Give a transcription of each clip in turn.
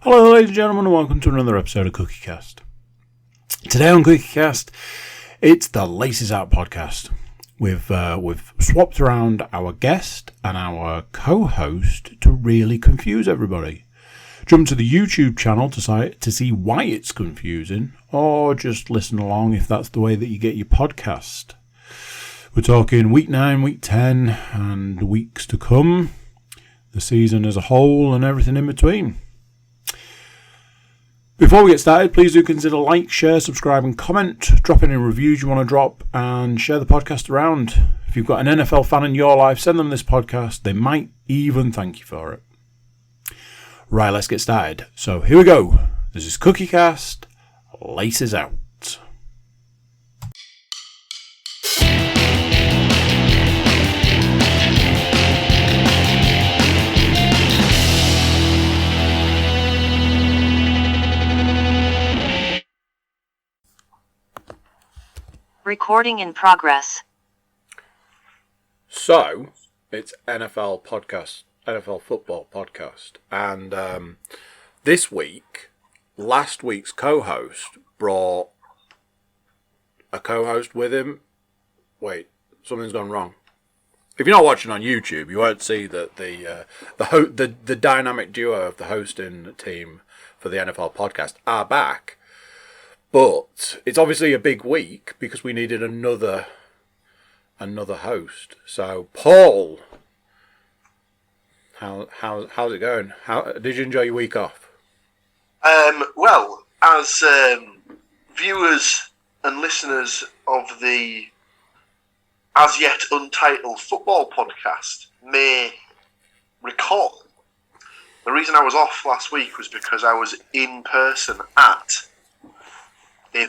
Hello ladies and gentlemen and welcome to another episode of CookieCast. Today on CookieCast, it's the Laces Out podcast. We've swapped around our guest and our co-host to really confuse everybody. Jump to the YouTube channel to see why it's confusing, or just listen along if that's the way that you get your podcast. We're talking week 9, week 10 and weeks to come, the season as a whole and everything in between. Before we get started, please do consider like, share, subscribe and comment. Drop any reviews you want to drop and share the podcast around. If you've got an NFL fan in your life, send them this podcast. They might even thank you for it. Right, let's get started. So here we go. This is CookieCast, Laces Out. Recording in progress. So, it's NFL football podcast. And this week, last week's co-host brought a co-host with him. Wait, something's gone wrong. If you're not watching on YouTube, you won't see that the dynamic duo of the hosting team for the NFL podcast are back. But it's obviously a big week because we needed another host. So, Paul, how's it going? How did you enjoy your week off? Well, as viewers and listeners of the as yet untitled football podcast may recall, the reason I was off last week was because I was in person at a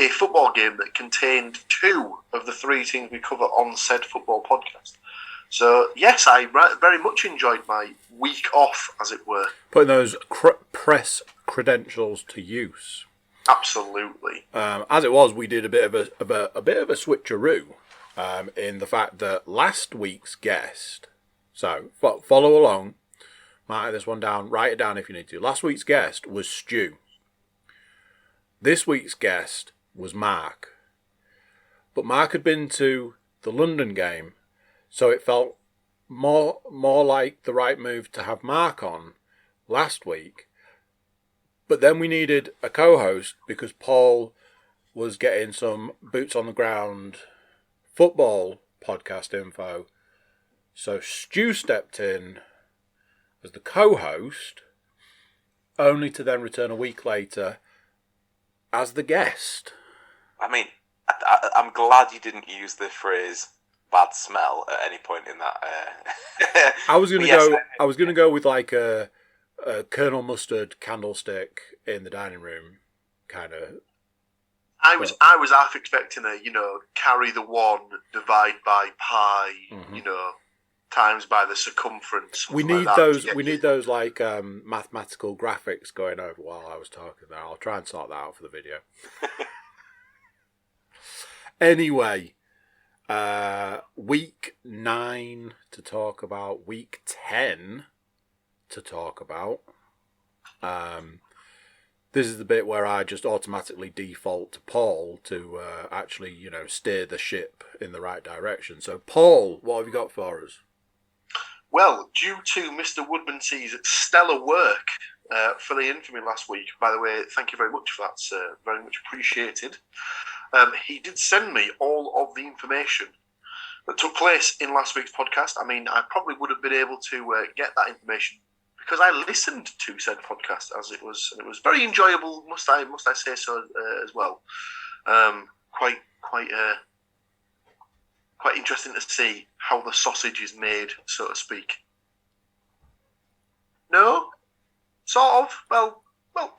football game that contained two of the three teams we cover on said football podcast. So, yes, I very much enjoyed my week off, as it were. Putting those press credentials to use. Absolutely. As it was, we did a bit of a switcheroo in the fact that last week's guest. So, follow along. Might write this one down. Write it down if you need to. Last week's guest was Stu. This week's guest was Mark. But Mark had been to the London game, so it felt more like the right move to have Mark on last week. But then we needed a co-host because Paul was getting some boots on the ground football podcast info. So Stu stepped in as the co-host, only to then return a week later as the guest. I mean, I'm glad you didn't use the phrase "bad smell" at any point in that. I was gonna go with like a Colonel Mustard candlestick in the dining room, kind of. I was half expecting carry the one, divide by pi, times by the circumference. We need those. We need those like mathematical graphics going over while I was talking there. I'll try and sort that out for the video. Anyway, week 9 to talk about. Week 10 to talk about. This is the bit where I just automatically default to Paul to actually, steer the ship in the right direction. So, Paul, what have you got for us? Well, due to Mr. Woodmansey's stellar work filling in for me last week, by the way, thank you very much for that, sir. Very much appreciated. He did send me all of the information that took place in last week's podcast. I mean, I probably would have been able to get that information because I listened to said podcast, as it was very enjoyable. Must I say so as well? Quite interesting to see how the sausage is made, so to speak. No? Sort of? Well,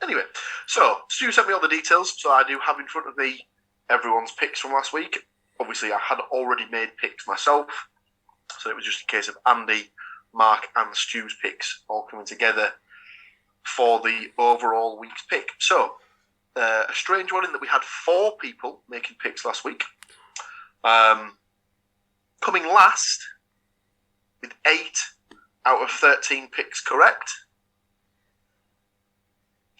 anyway. So, Stu sent me all the details, so I do have in front of me everyone's picks from last week. Obviously, I had already made picks myself, so it was just a case of Andy, Mark and Stu's picks all coming together for the overall week's pick. So, a strange one in that we had 4 people making picks last week. Coming last with 8 out of 13 picks correct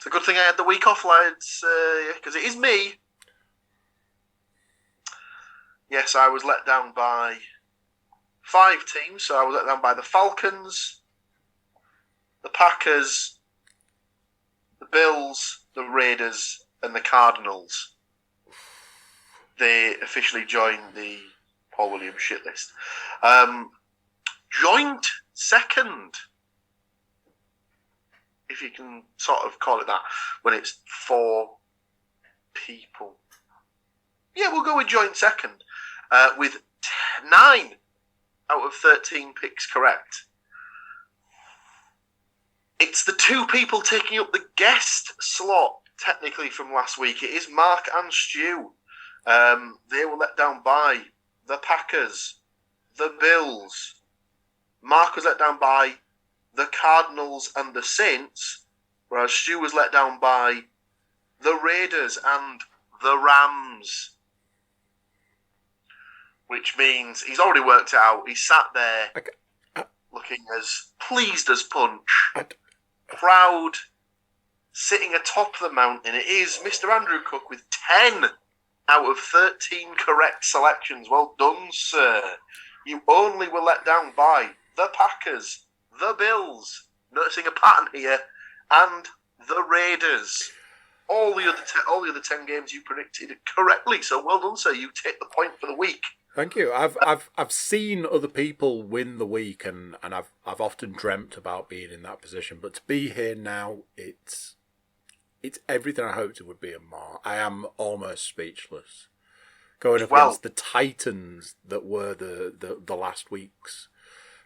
It's a good thing I had the week off, lads, because it is me. Yes, I was let down by 5 teams. So I was let down by the Falcons, the Packers, the Bills, the Raiders, and the Cardinals. They officially joined the Paul Williams shit list. Joint second, if you can sort of call it that, when it's 4 people. Yeah, we'll go with joint second, with 9 out of 13 picks correct. It's the 2 people taking up the guest slot, technically, from last week. It is Mark and Stu. They were let down by the Packers, the Bills. Mark was let down by the Cardinals and the Saints, whereas Stu was let down by the Raiders and the Rams. Which means he's already worked it out. He sat there looking as pleased as punch, proud, sitting atop the mountain. It is Mr. Andrew Cook with 10 out of 13 correct selections. Well done, sir. You only were let down by the Packers, the Bills, noticing a pattern here, and the Raiders. All the other 10 games you predicted correctly. So well done, sir. You take the point for the week. Thank you. I've seen other people win the week, and I've often dreamt about being in that position. But to be here now, it's everything I hoped it would be and more. I am almost speechless. Going up against the Titans that were the last week's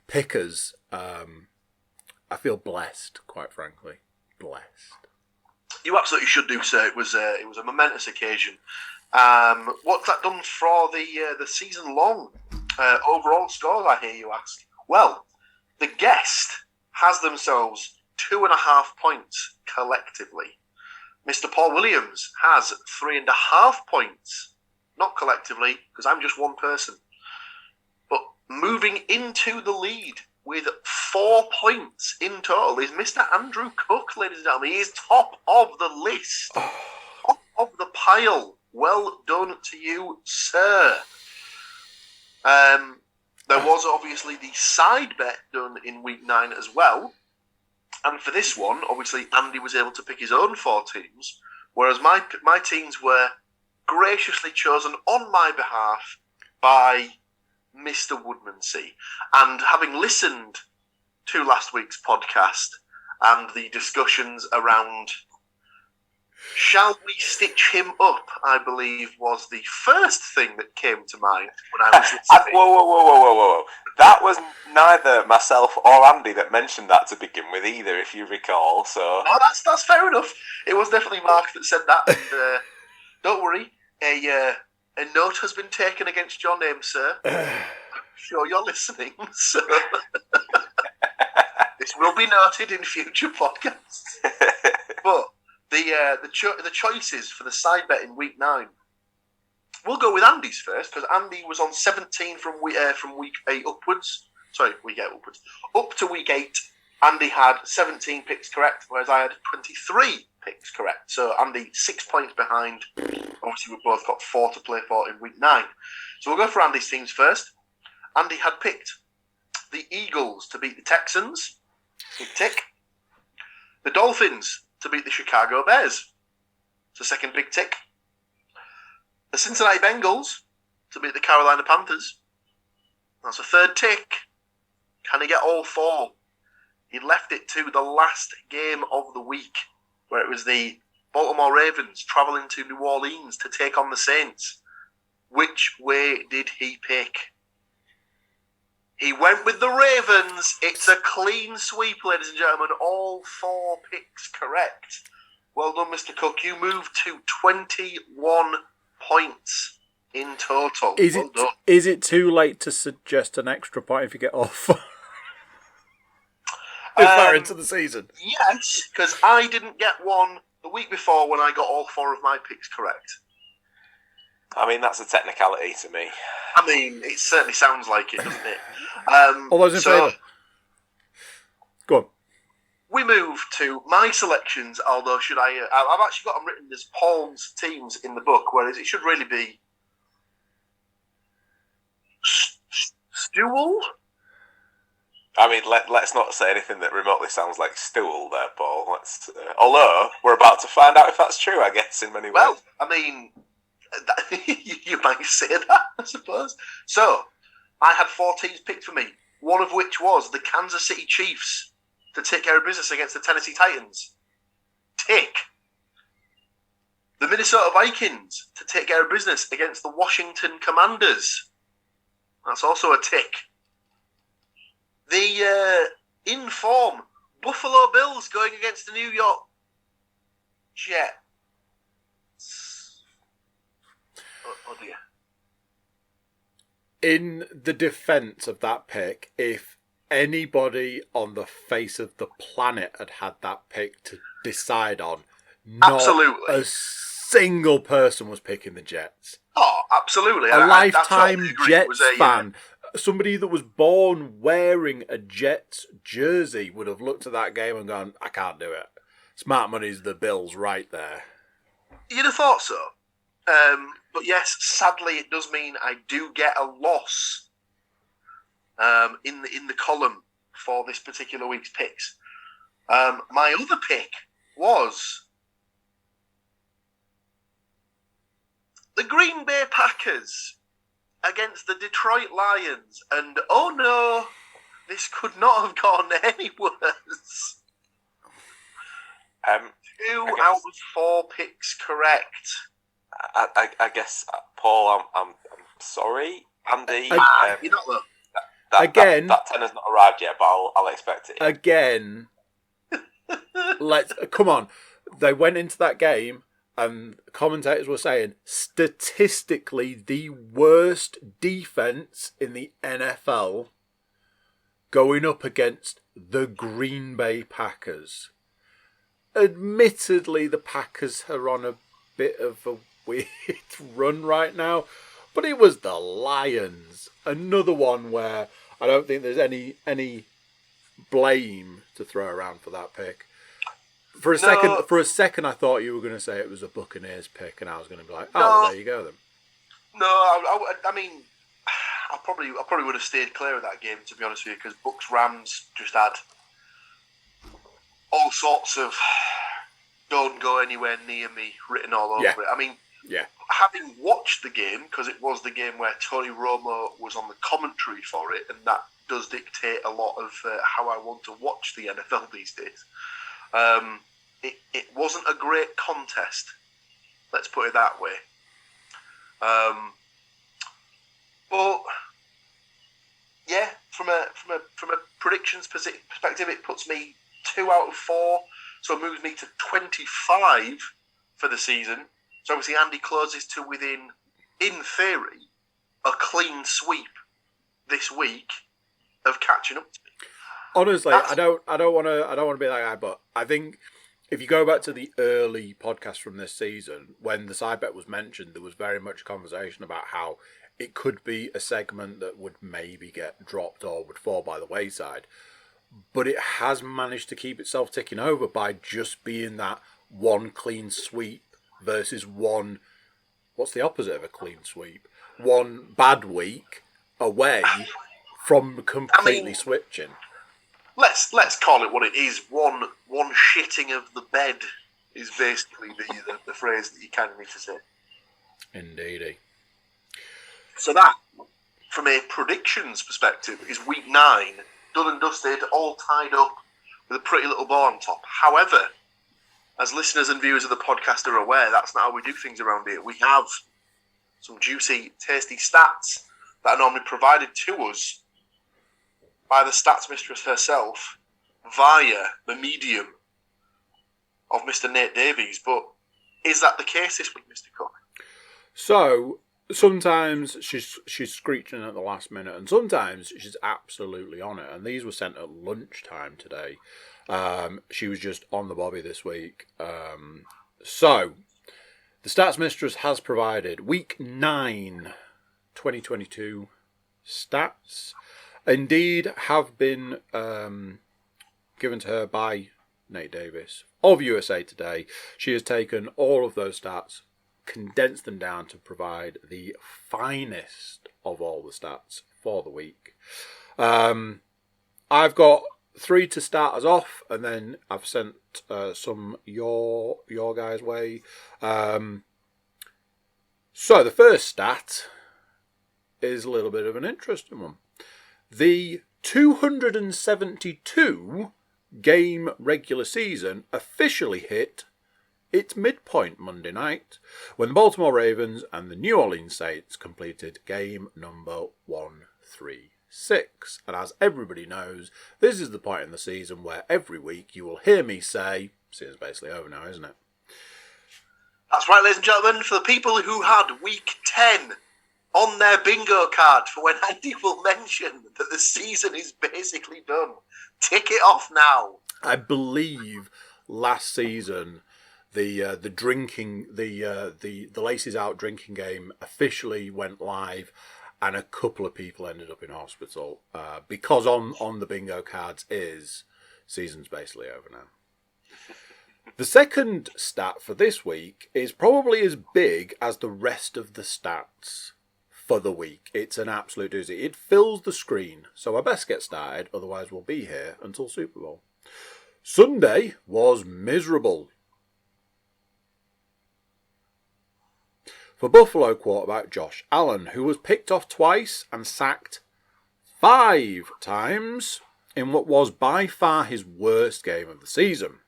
pickers, I feel blessed, quite frankly. Blessed. You absolutely should do, sir. It was a momentous occasion. What's that done for the season long overall scores, I hear you ask? Well, the guest has themselves 2.5 points collectively. Mr. Paul Williams has 3.5 points, not collectively, because I'm just one person. But moving into the lead with 4 points in total is Mr. Andrew Cook, ladies and gentlemen. He is top of the list, top of the pile. Well done to you, sir. There was obviously the side bet done in week 9 as well. And for this one, obviously, Andy was able to pick his own 4 teams, whereas my teams were graciously chosen on my behalf by Mr. Woodmansey. And having listened to last week's podcast and the discussions around shall we stitch him up, I believe, was the first thing that came to mind when I was listening. Whoa. That was neither myself or Andy that mentioned that to begin with either, if you recall. So no, that's fair enough. It was definitely Mark that said that. And don't worry, a note has been taken against your name, sir. I'm sure you're listening, so this will be noted in future podcasts. But the choices for the side bet in week 9. We'll go with Andy's first, because Andy was on 17 from week 8 upwards. Sorry, week 8 upwards. Up to week 8, Andy had 17 picks correct, whereas I had 23 picks correct. So Andy 6 points behind. Obviously, we've both got 4 to play for in week 9. So we'll go for Andy's teams first. Andy had picked the Eagles to beat the Texans. Big tick. The Dolphins to beat the Chicago Bears. It's a second big tick. The Cincinnati Bengals to beat the Carolina Panthers. That's a third tick. Can he get all 4? He left it to the last game of the week, where it was the Baltimore Ravens travelling to New Orleans to take on the Saints. Which way did he pick? He went with the Ravens. It's a clean sweep, ladies and gentlemen. All 4 picks correct. Well done, Mr. Cook. You moved to 21 points in total. Is it too late to suggest an extra point if you get off? Far into the season. Yes, because I didn't get one the week before when I got all 4 of my picks correct. I mean, that's a technicality to me. I mean, it certainly sounds like it, doesn't it? All those in favour? Go on. we move to my selections. Although, should I've actually got them written as Paul's teams in the book, whereas it should really be Stuart. I mean, let's not say anything that remotely sounds like stool there, Paul. Although we're about to find out if that's true, I guess, in many ways. Well, I mean, you might say that, I suppose. So, I had 4 teams picked for me, one of which was the Kansas City Chiefs to take care of business against the Tennessee Titans. Tick. The Minnesota Vikings to take care of business against the Washington Commanders. That's also a tick. The in-form Buffalo Bills going against the New York Jets. Oh dear. In the defence of that pick, if anybody on the face of the planet had that pick to decide on, not Absolutely. a single person was picking the Jets. Oh, absolutely. A lifetime totally agree. Jets fan, somebody that was born wearing a Jets jersey would have looked at that game and gone, I can't do it. Smart money's the Bills right there. You'd have thought so. But yes, sadly, it does mean I do get a loss in the column for this particular week's picks. My other pick was the Green Bay Packers against the Detroit Lions. And oh no, this could not have gone any worse. 2 out of 4 picks correct. I guess, Paul, I'm sorry, Andy. You're not though. That tenner's not arrived yet, but I'll expect it. Again, come on. They went into that game and commentators were saying statistically the worst defense in the NFL going up against the Green Bay Packers. Admittedly, the Packers are on a bit of a weird run right now, but it was the Lions. Another one where I don't think there's any blame to throw around for that pick. For a second, I thought you were going to say it was a Buccaneers pick, and I was going to be like, well, there you go then. No, I mean, I probably would have stayed clear of that game, to be honest with you, because Bucs Rams just had all sorts of "don't go anywhere near me" written all over it. I mean, having watched the game, because it was the game where Tony Romo was on the commentary for it, and that does dictate a lot of how I want to watch the NFL these days. It wasn't a great contest, let's put it that way. But yeah, from a predictions perspective, it puts me 2 out of 4, so it moves me to 25 for the season. So obviously Andy closes to within, in theory, a clean sweep this week of catching up to me. Honestly, I don't want to be that guy, but I think if you go back to the early podcast from this season, when the side bet was mentioned, there was very much a conversation about how it could be a segment that would maybe get dropped or would fall by the wayside. But it has managed to keep itself ticking over by just being that one clean sweep versus one, what's the opposite of a clean sweep? One bad week away from completely switching. Let's call it what it is. One shitting of the bed is basically the phrase that you kind of need to say. Indeedy. So that, from a predictions perspective, is week 9, done and dusted, all tied up with a pretty little bow on top. However, as listeners and viewers of the podcast are aware, that's not how we do things around here. We have some juicy, tasty stats that are normally provided to us by the stats mistress herself via the medium of Mr. Nate Davies. But is that the case this week, Mr. Cook? So sometimes she's screeching at the last minute, and sometimes she's absolutely on it. And these were sent at lunchtime today. She was just on the bobby this week. So the stats mistress has provided week 9, 2022 stats. Indeed, have been given to her by Nate Davis of USA Today. She has taken all of those stats, condensed them down to provide the finest of all the stats for the week. I've got 3 to start us off, and then I've sent some your guys' way. So the first stat is a little bit of an interesting one. The 272 game regular season officially hit its midpoint Monday night when the Baltimore Ravens and the New Orleans Saints completed game number 136. And as everybody knows, this is the point in the season where every week you will hear me say, season's basically over now, isn't it? That's right, ladies and gentlemen. For the people who had week 10 on their bingo card for when Andy will mention that the season is basically done, tick it off now. I believe last season the drinking the Laces Out drinking game officially went live, and a couple of people ended up in hospital because on the bingo cards is season's basically over now. The second stat for this week is probably as big as the rest of the stats for the week. It's an absolute doozy. It fills the screen, so I best get started, otherwise we'll be here until Super Bowl. Sunday was miserable for Buffalo quarterback Josh Allen, who was picked off twice and sacked 5 times in what was by far his worst game of the season,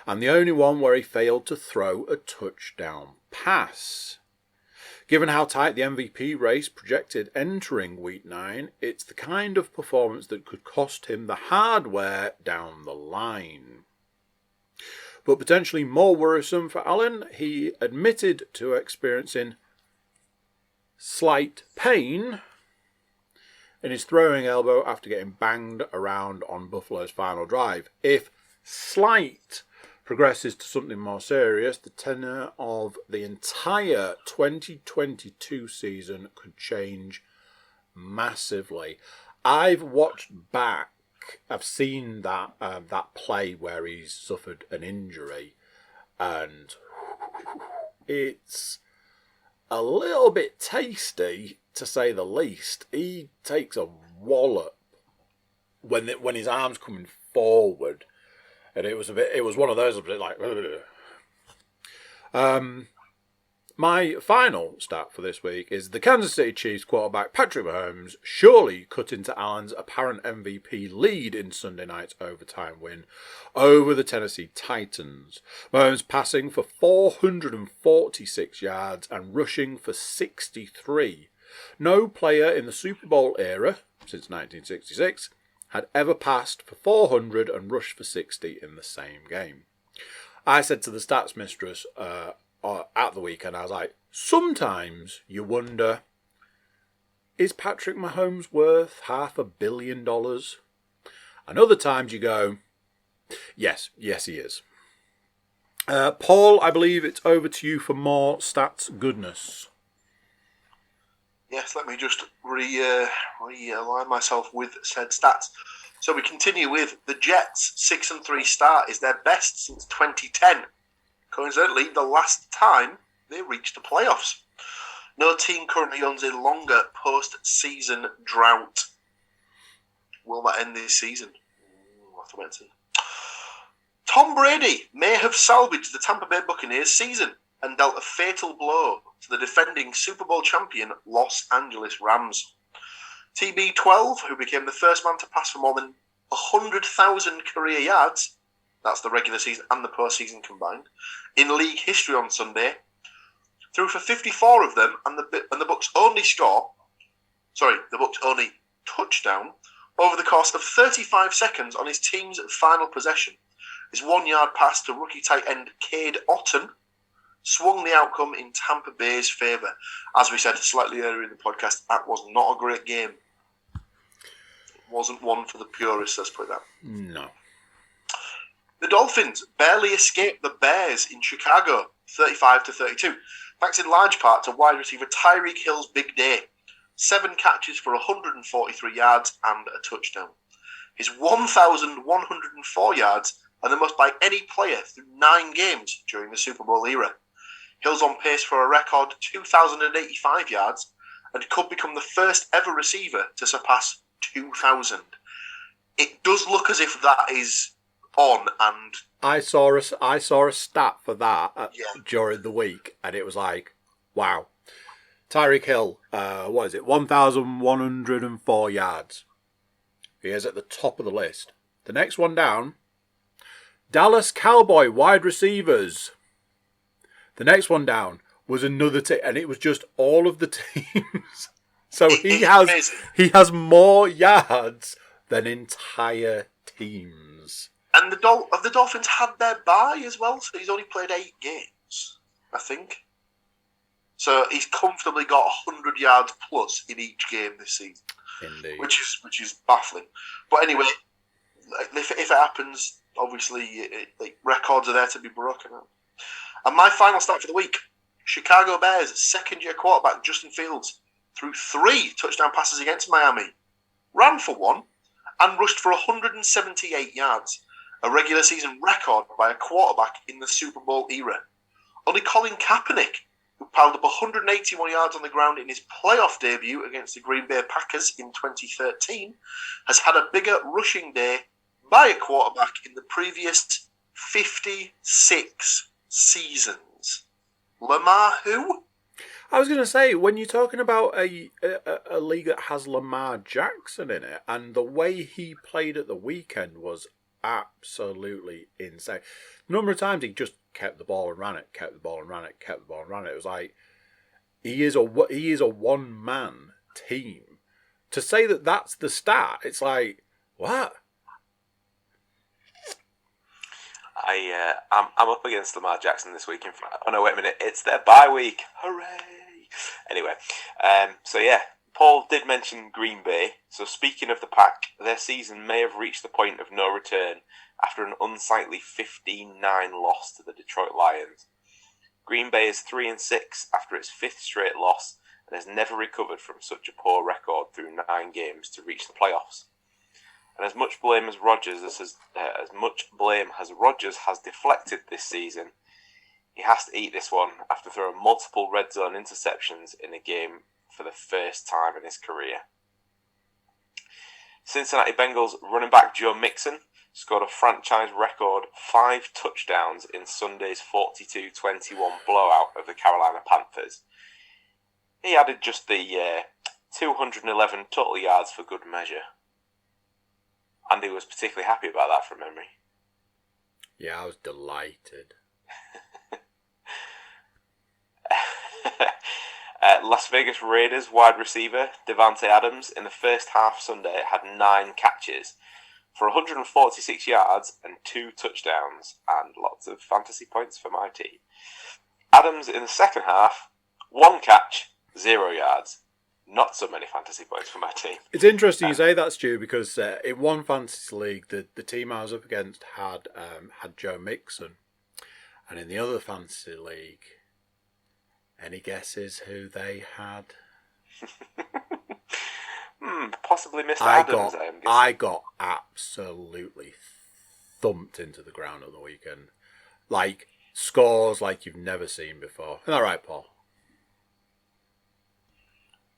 and the only one where he failed to throw a touchdown pass. Given how tight the MVP race projected entering Week 9, it's the kind of performance that could cost him the hardware down the line. But potentially more worrisome for Allen, he admitted to experiencing slight pain in his throwing elbow after getting banged around on Buffalo's final drive. If slight progresses to something more serious, the tenor of the entire 2022 season could change massively. I've watched back, I've seen that play where he's suffered an injury, and it's a little bit tasty, to say the least. He takes a wallop when his arm's coming forward. And it was one of those, a bit like, my final stat for this week is the Kansas City Chiefs quarterback Patrick Mahomes surely cut into Allen's apparent MVP lead in Sunday night's overtime win over the Tennessee Titans. Mahomes passing for 446 yards and rushing for 63. No player in the Super Bowl era, since 1966, had ever passed for 400 and rushed for 60 in the same game. I said to the stats mistress at the weekend, I was like, sometimes you wonder, is Patrick Mahomes worth $500 million? And other times you go, yes he is. Paul, I believe it's over to you for more stats goodness. Yes, let me just realign myself with said stats. So we continue with the Jets' 6-3 start is their best since 2010. Coincidentally, the last time they reached the playoffs. No team currently owns a longer post-season drought. Will that end this season? We'll have to wait and see. Tom Brady may have salvaged the Tampa Bay Buccaneers season and dealt a fatal blow to the defending Super Bowl champion Los Angeles Rams. TB12, who became the first man to pass for more than 100,000 career yards, that's the regular season and the postseason combined, in league history on Sunday, threw for 54 of them, and the Bucs only touchdown over the course of 35 seconds on his team's final possession. His 1-yard pass to rookie tight end Cade Otton swung the outcome in Tampa Bay's favour. As we said slightly earlier in the podcast, that was not a great game. It wasn't one for the purists, let's put it that. No. The Dolphins barely escaped the Bears in Chicago, 35-32, thanks in large part to wide receiver Tyreek Hill's big day. 7 catches for 143 yards and a touchdown. His 1,104 yards and the most by any player through 9 games during the Super Bowl era. Hill's on pace for a record 2,085 yards and could become the first ever receiver to surpass 2,000. It does look as if that is on, and I saw a stat for that during the week, and it was like, wow. Tyreek Hill, 1,104 yards. He is at the top of the list. The next one down, Dallas Cowboy wide receivers. The next one down was another team, and it was just all of the teams. So he has more yards than entire teams. And the Dolphins had their bye as well, so he's only played 8 games, I think. So he's comfortably got 100 yards plus in each game this season. Indeed. Which is baffling. But anyway, if it happens, obviously records are there to be broken. And my final stat for the week, Chicago Bears second-year quarterback Justin Fields threw 3 touchdown passes against Miami, ran for 1, and rushed for 178 yards, a regular season record by a quarterback in the Super Bowl era. Only Colin Kaepernick, who piled up 181 yards on the ground in his playoff debut against the Green Bay Packers in 2013, has had a bigger rushing day by a quarterback in the previous 56 seasons. Lamar who? I was going to say, when you're talking about a league that has Lamar Jackson in it, and the way he played at the weekend was absolutely insane. The number of times he just kept the ball and ran it, kept the ball and ran it, kept the ball and ran it. It was like, he is a one-man team. To say that that's the stat, it's like, what? I'm up against Lamar Jackson this week. Oh no, wait a minute! It's their bye week. Hooray! Anyway, so yeah, Paul did mention Green Bay. So speaking of the Pack, their season may have reached the point of no return after an unsightly 15-9 loss to the Detroit Lions. Green Bay is 3-6 after its 5th straight loss and has never recovered from such a poor record through 9 games to reach the playoffs. And as much blame as Rodgers has deflected this season, he has to eat this one after throwing multiple red zone interceptions in a game for the first time in his career. Cincinnati Bengals running back Joe Mixon scored a franchise record 5 touchdowns in Sunday's 42-21 blowout of the Carolina Panthers. He added just the 211 total yards for good measure. Andy was particularly happy about that from memory. Yeah, I was delighted. Las Vegas Raiders wide receiver Devontae Adams in the first half Sunday had 9 catches for 146 yards and 2 touchdowns and lots of fantasy points for my team. Adams in the second half, 1 catch, 0 yards. Not so many fantasy points for my team. It's interesting you say that, Stu, because in one fantasy league, the team I was up against had Joe Mixon, and in the other fantasy league, any guesses who they had? Possibly Mr. Adams. I got absolutely thumped into the ground on the weekend, like scores like you've never seen before. Isn't that right, Paul?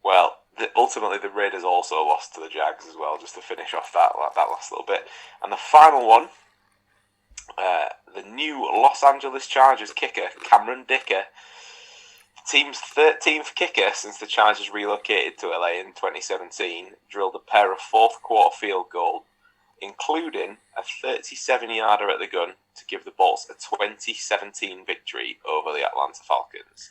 Well, ultimately the Raiders also lost to the Jags as well, just to finish off that last little bit. And the final one, the new Los Angeles Chargers kicker, Cameron Dicker, the team's 13th kicker since the Chargers relocated to LA in 2017, drilled a pair of fourth-quarter field goals, including a 37-yarder at the gun to give the Bolts a 2017 victory over the Atlanta Falcons.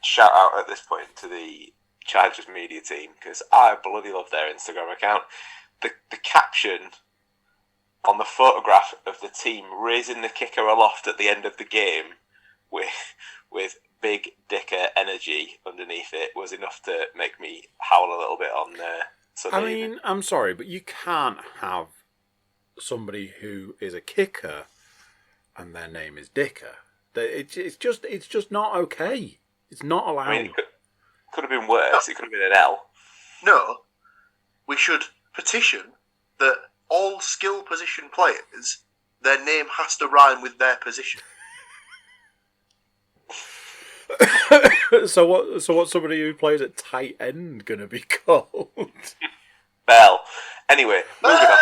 Shout out at this point to the Chargers media team, because I bloody love their Instagram account. The caption on the photograph of the team raising the kicker aloft at the end of the game with big Dicker energy underneath it was enough to make me howl a little bit on Sunday I mean, evening. I'm sorry, but you can't have somebody who is a kicker and their name is Dicker. It's just not okay. It's not allowed. I mean, it could have been worse. It could have been an L. No, we should petition that all skill position players, their name has to rhyme with their position. So what's somebody who plays at tight end going to be called? Bell. Anyway, moving on.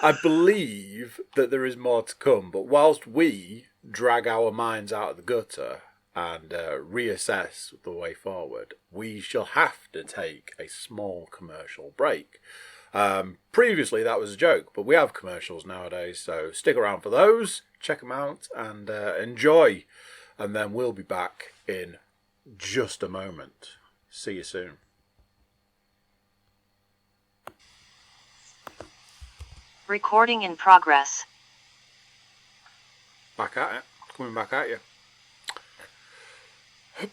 I believe that there is more to come, but whilst we drag our minds out of the gutter and reassess the way forward, we shall have to take a small commercial break. Previously that was a joke, but we have commercials nowadays, so stick around for those, check them out and enjoy, and then we'll be back in just a moment. See you soon. Recording in progress. Back at it. Coming back at you.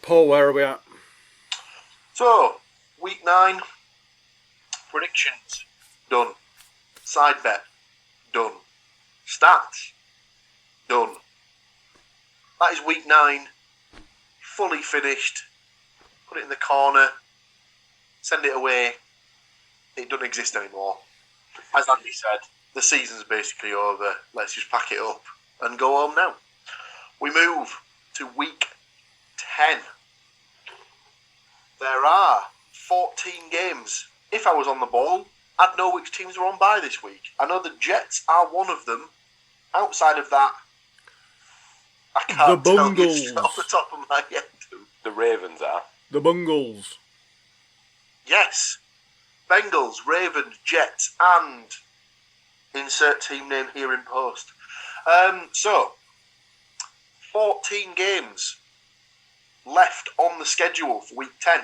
Paul, where are we at? So, week 9, predictions, done. Side bet, done. Stats, done. That is week 9, fully finished. Put it in the corner, send it away. It doesn't exist anymore. As Andy said, the season's basically over. Let's just pack it up and go home now. We move to week 10. There are 14 games. If I was on the ball, I'd know which teams are on bye this week. I know the Jets are one of them. Outside of that, I can't The tell Bungles. you off the top of my head. The Ravens are. The Bungles. Yes. Bengals, Ravens, Jets, and insert team name here in post. So, 14 games left on the schedule for week 10.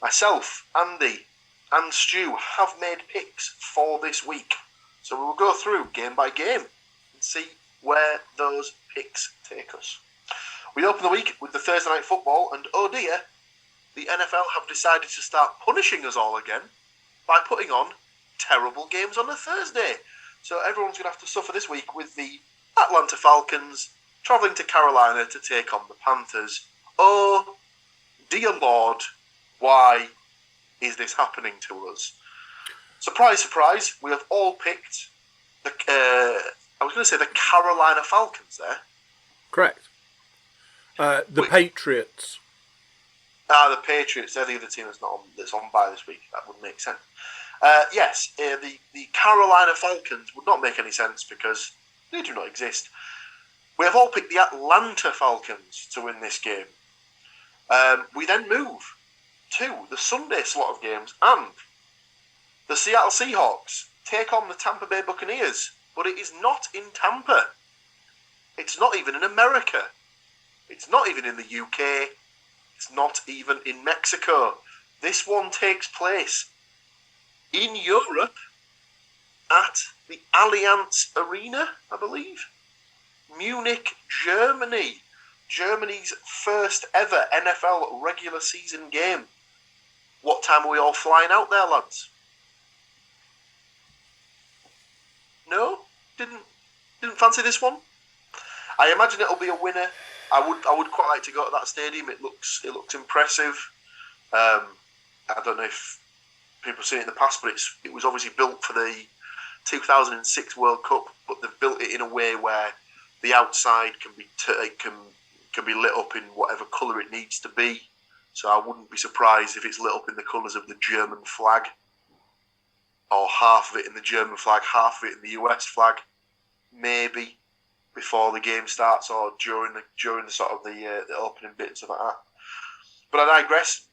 Myself, Andy, and Stu have made picks for this week. So we will go through game by game and see where those picks take us. We open the week with the Thursday Night Football, and oh dear, the NFL have decided to start punishing us all again by putting on terrible games on a Thursday. So everyone's going to have to suffer this week with the Atlanta Falcons travelling to Carolina to take on the Panthers. Oh, dear Lord, why is this happening to us? Surprise, surprise, we have all picked the Carolina Falcons there. Correct. The Patriots. The Patriots, they're the other team that's on bye this week. That would make sense. Yes, the Carolina Falcons would not make any sense because they do not exist. We have all picked the Atlanta Falcons to win this game. We then move to the Sunday slot of games, and the Seattle Seahawks take on the Tampa Bay Buccaneers, but it is not in Tampa. It's not even in America. It's not even in the UK. It's not even in Mexico. This one takes place in Europe at the Allianz Arena, I believe. Munich, Germany. Germany's first ever NFL regular season game. What time are we all flying out there, lads? No? Didn't fancy this one? I imagine it'll be a winner. I would quite like to go to that stadium. It looks impressive. I don't know if people have seen it in the past, but it was obviously built for the 2006 World Cup, but they've built it in a way where the outside can be lit up in whatever colour it needs to be. So I wouldn't be surprised if it's lit up in the colours of the German flag, or half of it in the German flag, half of it in the US flag, maybe before the game starts or during the sort of the opening bit and stuff like that. But I digress.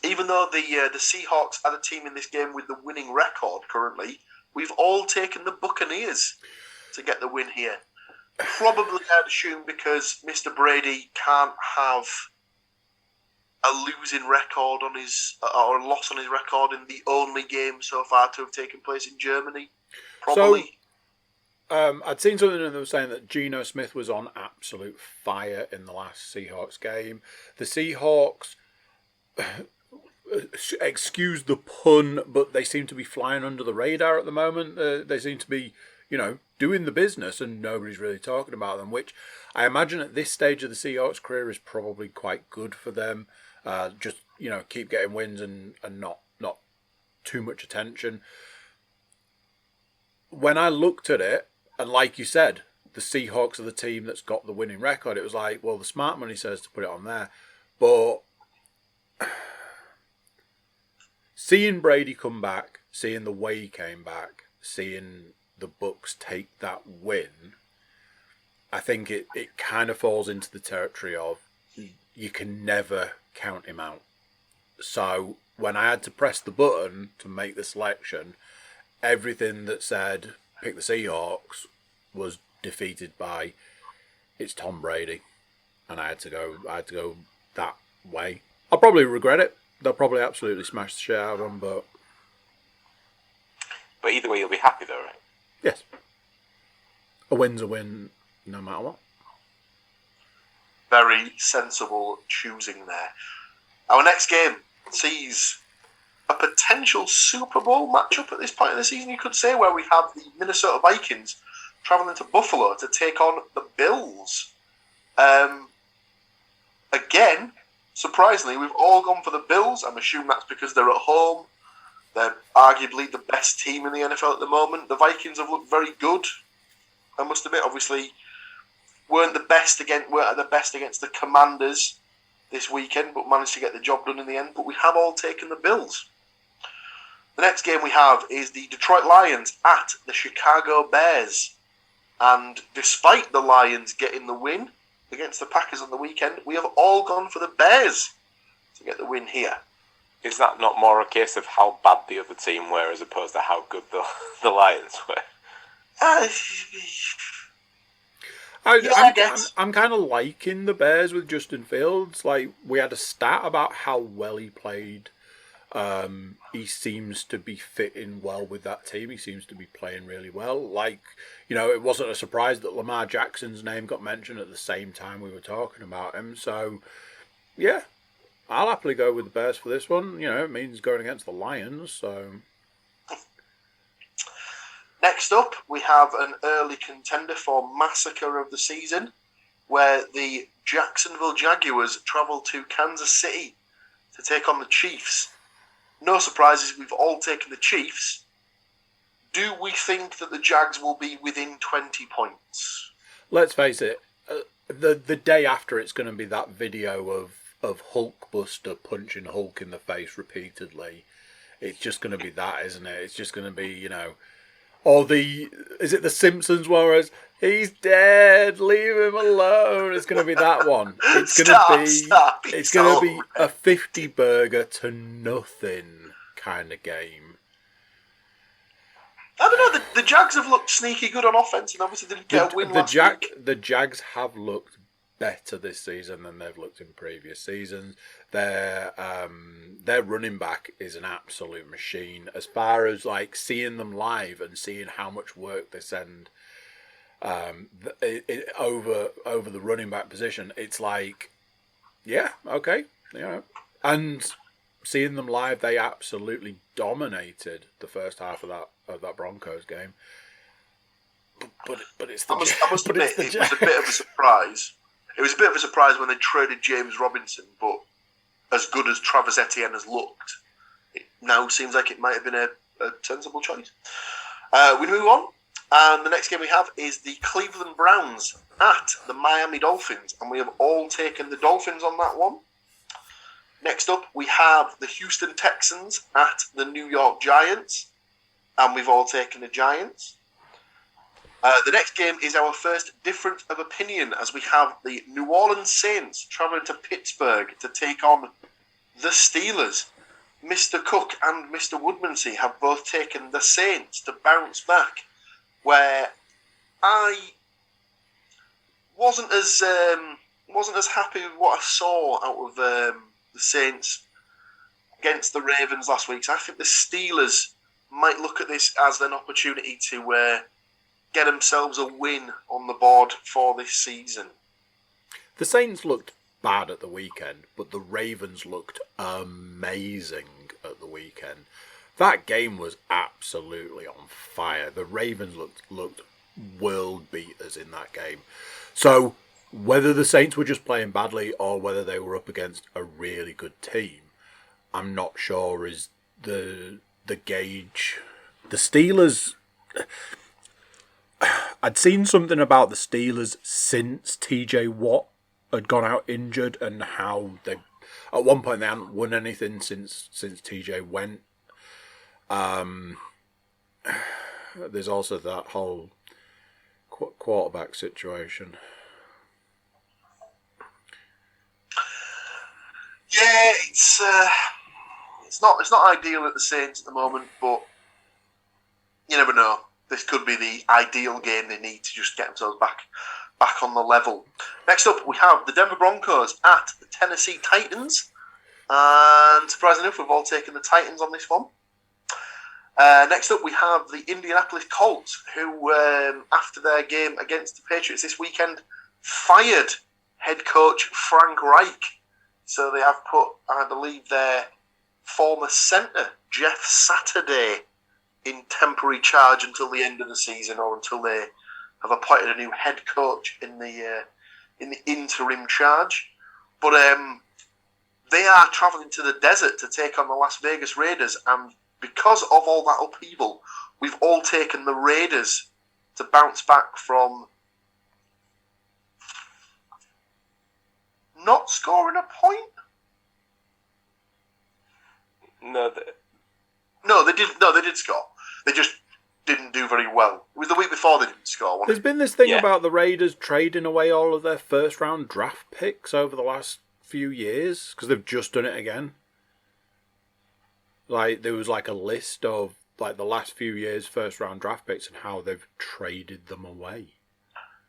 Even though the Seahawks are the team in this game with the winning record currently, we've all taken the Buccaneers to get the win here. Probably, I'd assume, because Mr. Brady can't have a losing record on his or a loss on his record in the only game so far to have taken place in Germany. Probably. So, I'd seen something that was saying that Geno Smith was on absolute fire in the last Seahawks game. The Seahawks, excuse the pun, but they seem to be flying under the radar at the moment. They seem to be, doing the business and nobody's really talking about them, which I imagine at this stage of the Seahawks career is probably quite good for them. Just, keep getting wins and not too much attention. When I looked at it, and like you said, the Seahawks are the team that's got the winning record, it was like, well, the smart money says to put it on there. But seeing Brady come back, seeing the way he came back, seeing the Bucs take that win, I think it kind of falls into the territory of you can never count him out. So when I had to press the button to make the selection, everything that said pick the Seahawks was defeated by it's Tom Brady, and I had to go that way. I'll probably regret it. They'll probably absolutely smash the shit out of them, but either way, you'll be happy though, right? yes, a win's a win, no matter what. Very sensible choosing there. Our next game sees a potential Super Bowl matchup at this point in the season, you could say, where we have the Minnesota Vikings travelling to Buffalo to take on the Bills. Again, surprisingly, we've all gone for the Bills. I'm assuming that's because they're at home. They're arguably the best team in the NFL at the moment. The Vikings have looked very good, I must admit. Obviously, weren't the best against the Commanders this weekend, but managed to get the job done in the end. But we have all taken the Bills. The next game we have is the Detroit Lions at the Chicago Bears. And despite the Lions getting the win against the Packers on the weekend, we have all gone for the Bears to get the win here. Is that not more a case of how bad the other team were as opposed to how good the Lions were? I guess. I'm kind of liking the Bears with Justin Fields. Like, we had a stat about how well he played. He seems to be fitting well with that team. He seems to be playing really well. Like, it wasn't a surprise that Lamar Jackson's name got mentioned at the same time we were talking about him. So, yeah, I'll happily go with the Bears for this one. It means going against the Lions, so... Next up, we have an early contender for Massacre of the Season, where the Jacksonville Jaguars travel to Kansas City to take on the Chiefs. No surprises, we've all taken the Chiefs. Do we think that the Jags will be within 20 points? Let's face it, the day after it's going to be that video of Hulkbuster punching Hulk in the face repeatedly. It's just going to be that, isn't it? It's just going to be, or is it the Simpsons whereas he's dead, leave him alone? It's going to be that one. It's going to be a 50 burger to nothing kind of game. I don't know, the Jags have looked sneaky good on offense and obviously didn't get a win last week. The Jags have looked better this season than they've looked in previous seasons. Their running back is an absolute machine. As far as like seeing them live and seeing how much work they send over the running back position, it's like, yeah, okay, and seeing them live, they absolutely dominated the first half of that Broncos game. But it's the I must admit, it was a bit of a surprise. It was a bit of a surprise when they traded James Robinson, but as good as Travis Etienne has looked, it now seems like it might have been a sensible choice. We move on, and the next game we have is the Cleveland Browns at the Miami Dolphins, and we have all taken the Dolphins on that one. Next up, we have the Houston Texans at the New York Giants, and we've all taken the Giants. The next game is our first difference of opinion, as we have the New Orleans Saints travelling to Pittsburgh to take on the Steelers. Mr. Cook and Mr. Woodmansey have both taken the Saints to bounce back, where I wasn't as happy with what I saw out of the Saints against the Ravens last week. So I think the Steelers might look at this as an opportunity to get themselves a win on the board for this season. The Saints looked bad at the weekend, but the Ravens looked amazing at the weekend. That game was absolutely on fire. The Ravens looked world beaters in that game. So Whether the Saints were just playing badly or whether they were up against a really good team, I'm not sure is the gauge. The Steelers... I'd seen something about the Steelers since TJ Watt had gone out injured and how they... At one point they hadn't won anything since TJ went. There's also that whole quarterback situation. Yeah, it's not ideal at the Saints at the moment, but you never know. This could be the ideal game they need to just get themselves back on the level. Next up, we have the Denver Broncos at the Tennessee Titans, and surprisingly enough, we've all taken the Titans on this one. Next up, we have the Indianapolis Colts, who, after their game against the Patriots this weekend, fired head coach Frank Reich. So they have put, I believe, their former centre, Jeff Saturday, in temporary charge until the end of the season or until they have appointed a new head coach in the interim charge. But they are travelling to the desert to take on the Las Vegas Raiders, and because of all that upheaval, we've all taken the Raiders to bounce back from not scoring a point. No, they did score. They just didn't do very well. It was the week before they didn't score. There's been this thing about the Raiders trading away all of their first round draft picks over the last few years because they've just done it again. Like there was like a list of like the last few years' first round draft picks and how they've traded them away.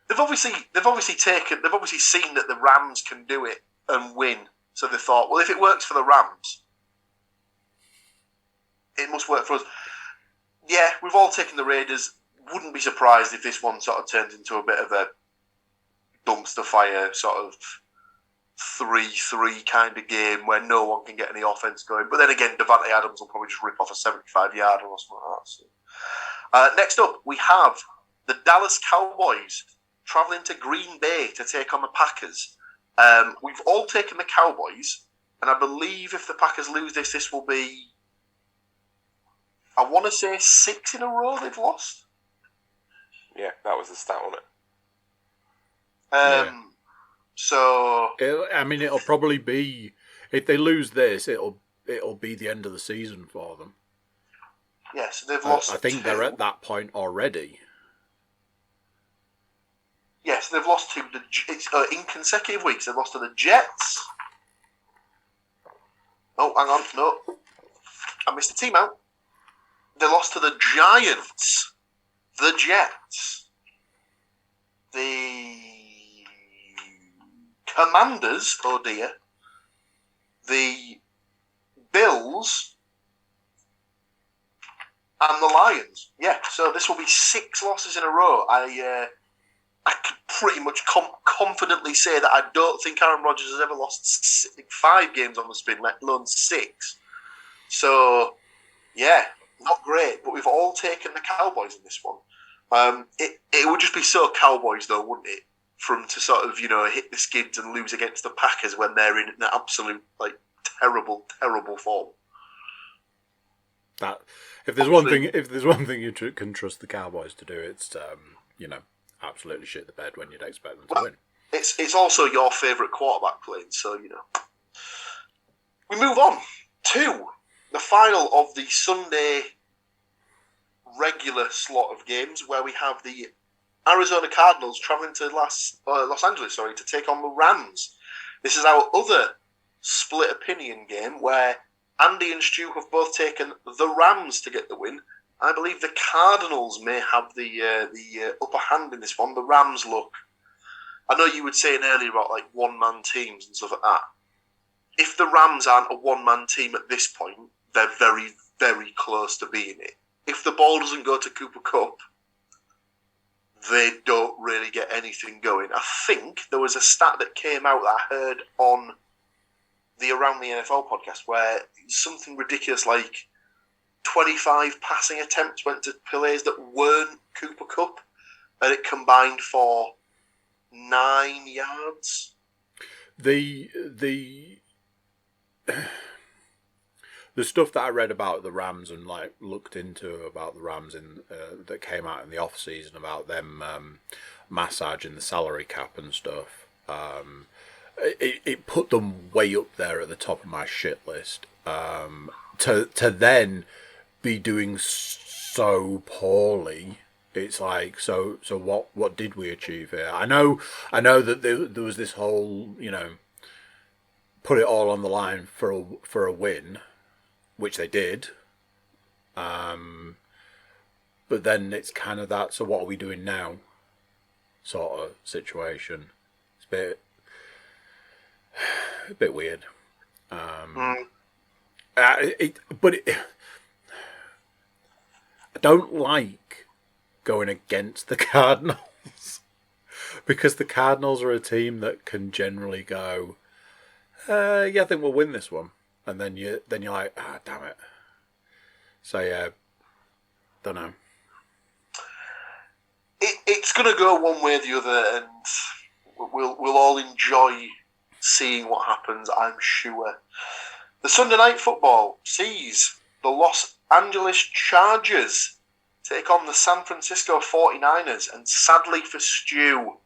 They've obviously seen that the Rams can do it and win. So they thought, well, if it works for the Rams, it must work for us. Yeah, we've all taken the Raiders. Wouldn't be surprised if this one sort of turns into a bit of a dumpster fire sort of 3-3 kind of game where no one can get any offense going. But then again, Davante Adams will probably just rip off a 75-yarder or something like that. So. Next up, we have the Dallas Cowboys travelling to Green Bay to take on the Packers. We've all taken the Cowboys, and I believe if the Packers lose this will be, I want to say 6 in a row they've lost. Yeah, that was the stat on it. Yeah. So it'll probably be, if they lose this, it'll be the end of the season for them. Yeah, so they've lost. I think they're at that point already. Yes, they've lost to in consecutive weeks. They've lost to the Jets. Oh, hang on, no, I missed a team out. They lost to the Giants, the Jets, the Commanders, oh dear, the Bills, and the Lions. Yeah, so this will be 6 losses in a row. I could pretty much confidently say that I don't think Aaron Rodgers has ever lost 5 games on the spin, let alone 6. So, yeah, not great. But we've all taken the Cowboys in this one. It would just be so Cowboys, though, wouldn't it? From to sort of, hit the skids and lose against the Packers when they're in an absolute, terrible, terrible form. That if there's one thing you can trust the Cowboys to do, it's absolutely shit the bed when you'd expect them to win. It's also your favourite quarterback playing, so we move on to the final of the Sunday regular slot of games, where we have the Arizona Cardinals travelling to Los Angeles, to take on the Rams. This is our other split opinion game where Andy and Stu have both taken the Rams to get the win. I believe the Cardinals may have the upper hand in this one. The Rams look... I know you were saying earlier about one-man teams and stuff like that. If the Rams aren't a one-man team at this point, they're very, very close to being it. If the ball doesn't go to Cooper Kupp, they don't really get anything going. I think there was a stat that came out that I heard on the Around the NFL podcast where something ridiculous like 25 passing attempts went to players that weren't Cooper Kupp, and it combined for 9 yards. The stuff that I read about the Rams and like looked into about the Rams in that came out in the off season about them massaging the salary cap and stuff. It put them way up there at the top of my shit list. To then be doing so poorly, it's like so. What did we achieve here? I know that there was this whole put it all on the line for a win, which they did. But then it's kind of that. So what are we doing now? Sort of situation. It's a bit weird. I don't like going against the Cardinals because the Cardinals are a team that can generally go, yeah, I think we'll win this one, and then you're like, damn it. So yeah, don't know. It's going to go one way or the other, and we'll all enjoy seeing what happens, I'm sure. The Sunday Night Football sees the Los Angeles Chargers take on the San Francisco 49ers, and sadly for Stu,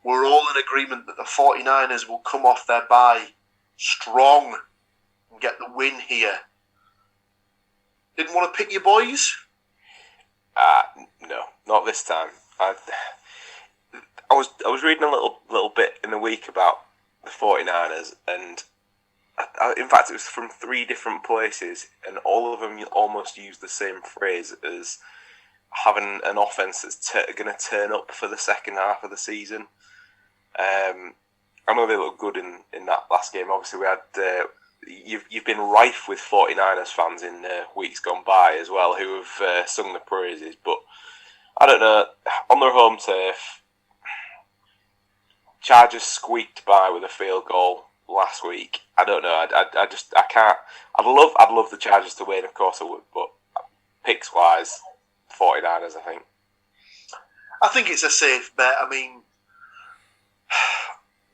we're all in agreement that the 49ers will come off their bye strong and get the win here. Didn't want to pick your boys? No, not this time. I was reading a little bit in the week about the 49ers, and in fact it was from 3 different places, and all of them almost used the same phrase as having an offense that's going to turn up for the second half of the season. I know they looked good in that last game. Obviously, we had you've been rife with 49ers fans in weeks gone by as well, who have sung the praises. But I don't know, on their home turf, Chargers squeaked by with a field goal last week. I don't know. I can't. I'd love the Chargers to win. Of course I would, but picks wise, 49ers. I think it's a safe bet. I mean,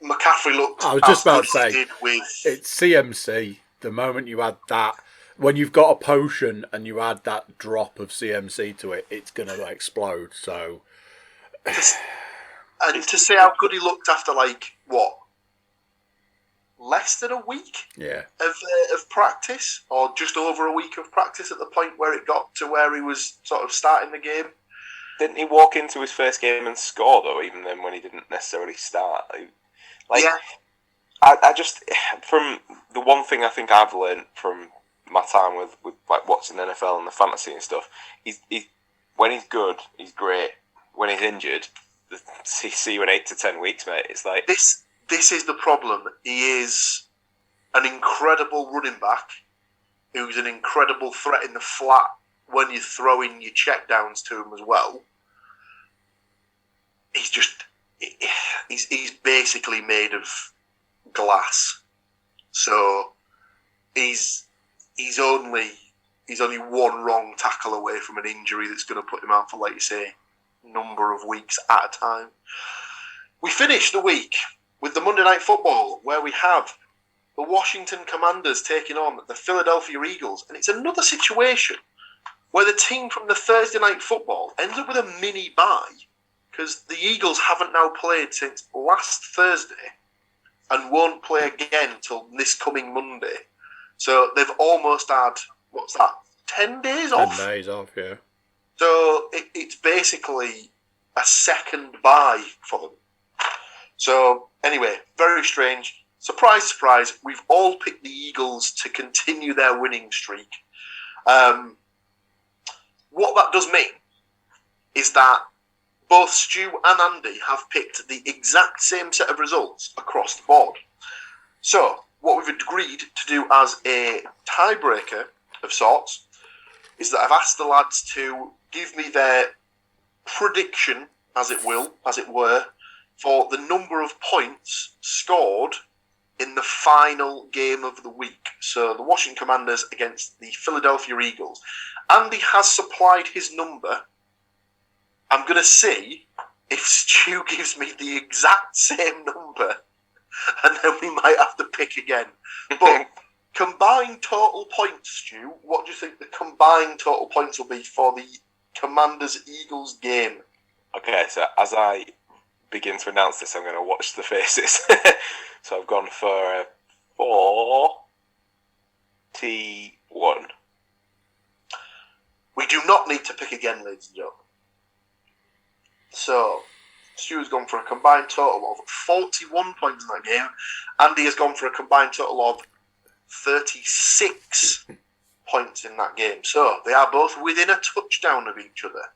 McCaffrey looked. I was just about to say it's CMC. The moment you add that, when you've got a potion and you add that drop of CMC to it, it's going to explode. So, and to see how good he looked after less than a week of practice, or just over a week of practice at the point where it got to where he was sort of starting the game. Didn't he walk into his first game and score though, even then when he didn't necessarily start? Yeah. I just, from the one thing I think I've learned from my time with like watching the NFL and the fantasy and stuff, he's when he's good, he's great. When he's injured, see you in 8 to 10 weeks, mate. It's like this is the problem. He is an incredible running back who's an incredible threat in the flat when you throw in your checkdowns to him as well. He's basically made of glass. So he's only one wrong tackle away from an injury that's going to put him out for, like you say, number of weeks at a time. We finish the week with the Monday Night Football, where we have the Washington Commanders taking on the Philadelphia Eagles, and it's another situation where the team from the Thursday Night Football ends up with a mini bye, because the Eagles haven't now played since last Thursday and won't play again until this coming Monday. So they've almost had, 10 days off? 10 days off, yeah. So it's basically a second bye for them. So anyway, very strange. Surprise, surprise, we've all picked the Eagles to continue their winning streak. What that does mean is that both Stu and Andy have picked the exact same set of results across the board. So what we've agreed to do as a tiebreaker of sorts is that I've asked the lads to give me their prediction, as it were, for the number of points scored in the final game of the week. So the Washington Commanders against the Philadelphia Eagles. Andy has supplied his number. I'm going to see if Stu gives me the exact same number, and then we might have to pick again. But combined total points, Stu, what do you think the combined total points will be for the Commanders-Eagles game? Okay, so as I begin to announce this, I'm going to watch the faces. So I've gone for 4-1. We do not need to pick again, ladies and gentlemen. So, Stu has gone for a combined total of 41 points in that game. Andy has gone for a combined total of 36 points in that game. So, they are both within a touchdown of each other.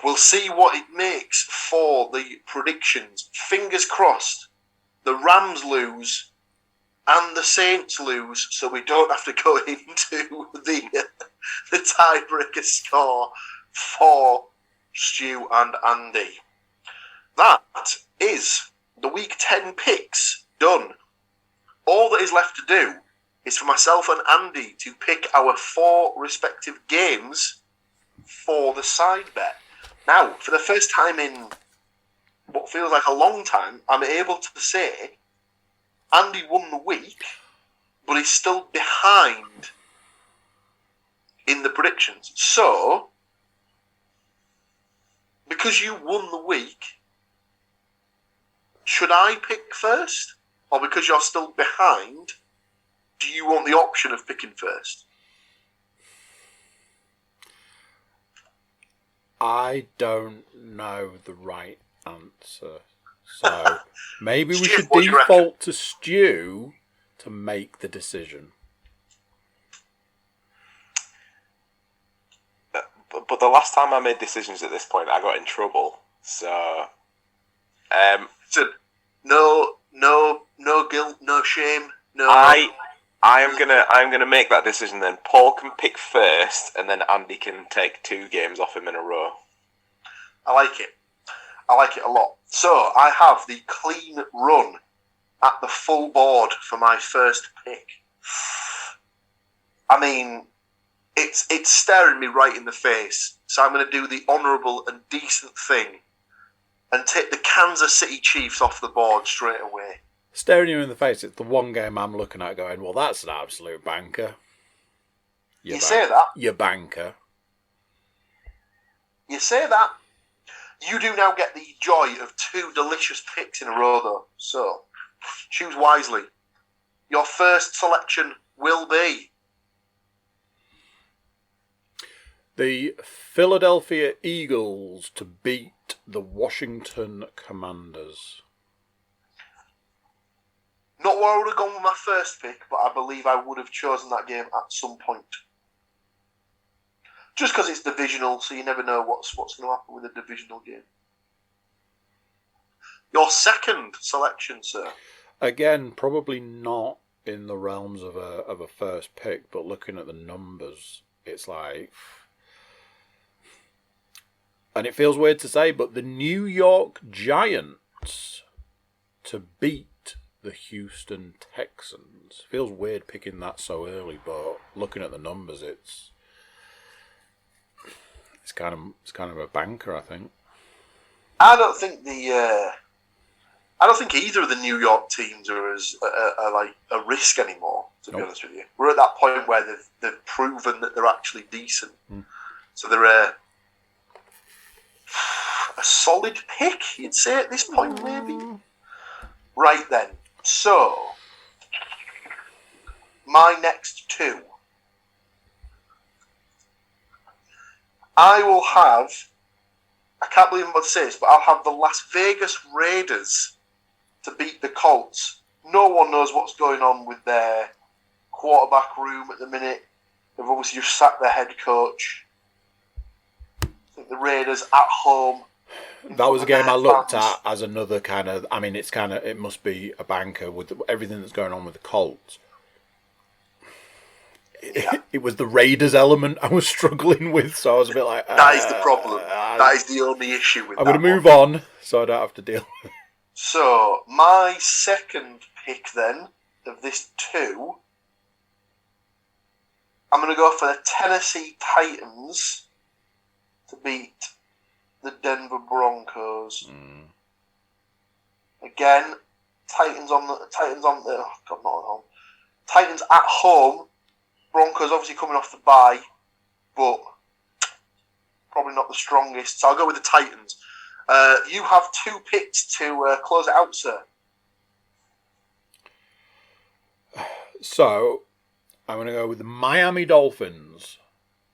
We'll see what it makes for the predictions. Fingers crossed, the Rams lose and the Saints lose, so we don't have to go into the tiebreaker score for Stu and Andy. That is the Week 10 picks done. All that is left to do is for myself and Andy to pick our 4 respective games for the side bet. Now, for the first time in what feels like a long time, I'm able to say Andy won the week, but he's still behind in the predictions. So, because you won the week, should I pick first? Or because you're still behind, do you want the option of picking first? I don't know the right answer. So maybe we should default to Stu to make the decision. But the last time I made decisions at this point, I got in trouble. So, no guilt, no shame, no. I'm gonna make that decision then. Paul can pick first, and then Andy can take 2 games off him in a row. I like it. I like it a lot. So I have the clean run at the full board for my first pick. I mean, it's staring me right in the face. So I'm going to do the honourable and decent thing and take the Kansas City Chiefs off the board straight away. Staring you in the face, it's the one game I'm looking at going, well, that's an absolute banker. You say that? You banker. You say that. You do now get the joy of 2 delicious picks in a row, though. So, choose wisely. Your first selection will be the Philadelphia Eagles to beat the Washington Commanders. Not where I would have gone with my first pick, but I believe I would have chosen that game at some point. Just because it's divisional, so you never know what's going to happen with a divisional game. Your second selection, sir. Again, probably not in the realms of a first pick, but looking at the numbers, it's like... And it feels weird to say, but the New York Giants to beat the Houston Texans. Feels weird picking that so early, but looking at the numbers, it's kind of a banker, I think. I don't think either of the New York teams are as like a risk anymore. To be honest with you, we're at that point where they've proven that they're actually decent. So they're a solid pick, you'd say at this point, maybe. Right then. So my next 2. I will have, I can't believe I'm about to say this, but I'll have the Las Vegas Raiders to beat the Colts. No one knows what's going on with their quarterback room at the minute. They've obviously just sacked their head coach. I think the Raiders at home. That was a game I looked at as another kind of, I mean, it must be a banker with everything that's going on with the Colts. It was the Raiders element I was struggling with, so I was a bit like... that is the problem. That is the only issue with I'm going to move on, so I don't have to deal with it. So, my second pick then, of this 2, I'm going to go for the Tennessee Titans to beat the Denver Broncos. Again, Titans at home. Broncos obviously coming off the bye, but probably not the strongest. So I'll go with the Titans. You have 2 picks to close it out, sir. So I'm going to go with the Miami Dolphins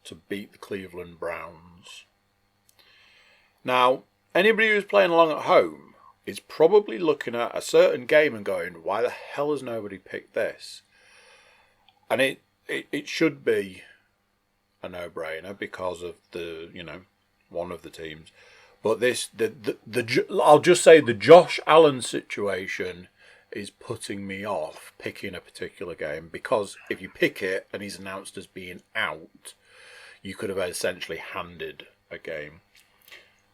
to beat the Cleveland Browns. Now, anybody who's playing along at home is probably looking at a certain game and going, why the hell has nobody picked this? And it should be a no-brainer because of the, one of the teams. But I'll just say the Josh Allen situation is putting me off picking a particular game, because if you pick it and he's announced as being out, you could have essentially handed a game.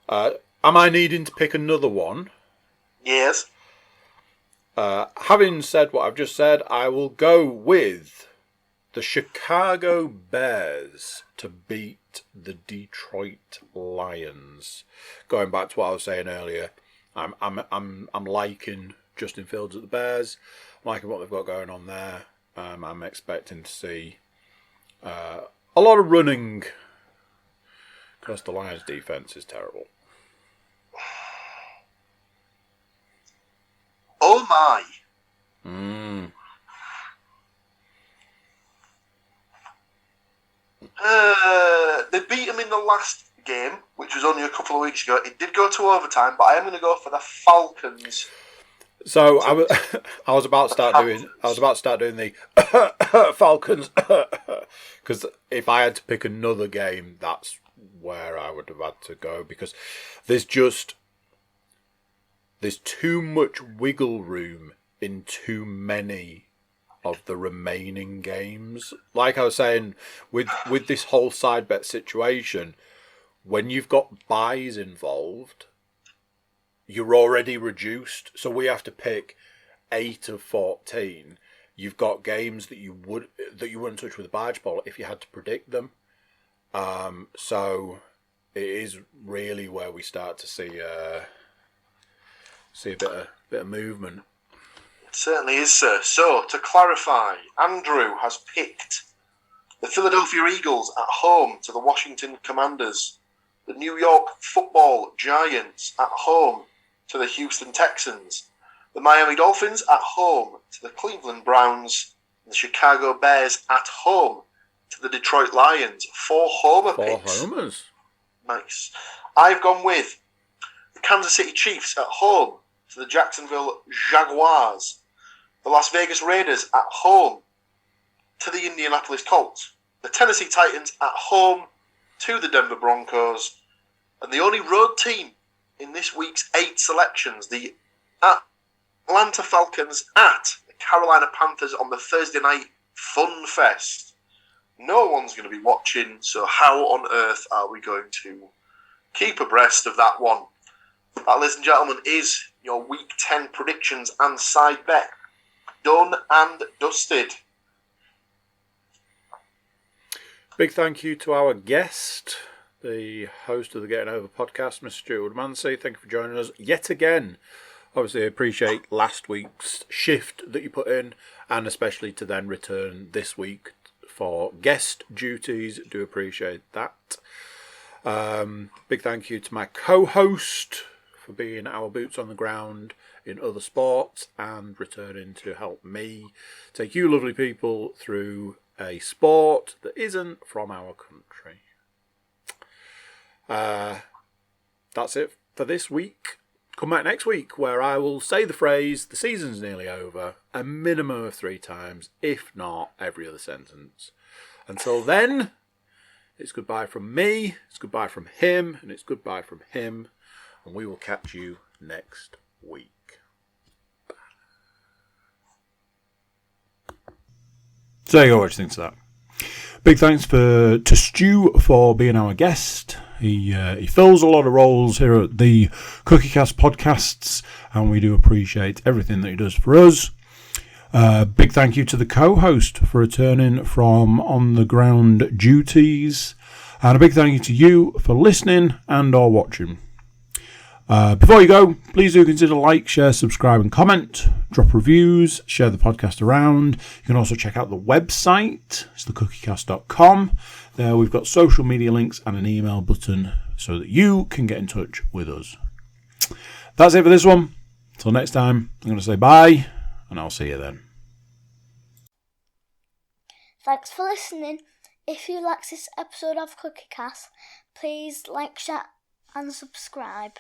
Am I needing to pick another one? Yes. Having said what I've just said, I will go with the Chicago Bears to beat the Detroit Lions. Going back to what I was saying earlier, I'm liking Justin Fields at the Bears. I'm liking what they've got going on there. I'm expecting to see a lot of running, because the Lions' defense is terrible. Oh my! They beat him in the last game, which was only a couple of weeks ago. It did go to overtime, but I am going to go for the Falcons. So I was about to start doing the Falcons, because if I had to pick another game, that's where I would have had to go, because there's too much wiggle room in too many of the remaining games. Like I was saying, with this whole side bet situation, when you've got buys involved, you're already reduced. So we have to pick 8 of 14. You've got games that you wouldn't touch with a barge pole if you had to predict them. So it is really where we start to see a bit of movement. It certainly is, sir. So, to clarify, Andrew has picked the Philadelphia Eagles at home to the Washington Commanders, the New York Football Giants at home to the Houston Texans, the Miami Dolphins at home to the Cleveland Browns, and the Chicago Bears at home to the Detroit Lions. 4 homer picks. 4 homers. Nice. I've gone with the Kansas City Chiefs at home to the Jacksonville Jaguars, the Las Vegas Raiders at home to the Indianapolis Colts, the Tennessee Titans at home to the Denver Broncos, and the only road team in this week's 8 selections, the Atlanta Falcons at the Carolina Panthers on the Thursday night Fun Fest. No one's going to be watching, so how on earth are we going to keep abreast of that one? That, ladies and gentlemen, is your Week 10 predictions and side bet. Done and dusted. Big thank you to our guest, the host of the Getting Over podcast, Mr. Stuart Woodmansey. Thank you for joining us yet again. Obviously, I appreciate last week's shift that you put in, and especially to then return this week for guest duties. Do appreciate that. Big thank you to my co-host for being our boots on the ground in other sports and returning to help me take you lovely people through a sport that isn't from our country. That's it for this week. Come back next week where I will say the phrase, the season's nearly over, a minimum of 3 times, if not every other sentence. Until then, it's goodbye from me, it's goodbye from him, and it's goodbye from him, and we will catch you next week. So there you go, what do you think to that? Big thanks to Stu for being our guest. He fills a lot of roles here at the CookieCast podcasts, and we do appreciate everything that he does for us. Big thank you to the co-host for returning from on-the-ground duties, and a big thank you to you for listening and or watching. Before you go, please do consider like, share, subscribe and comment. Drop reviews, share the podcast around. You can also check out the website. It's thecookiecast.com. There we've got social media links and an email button so that you can get in touch with us. That's it for this one. Until next time, I'm going to say bye, and I'll see you then. Thanks for listening. If you like this episode of CookieCast, please like, share and subscribe.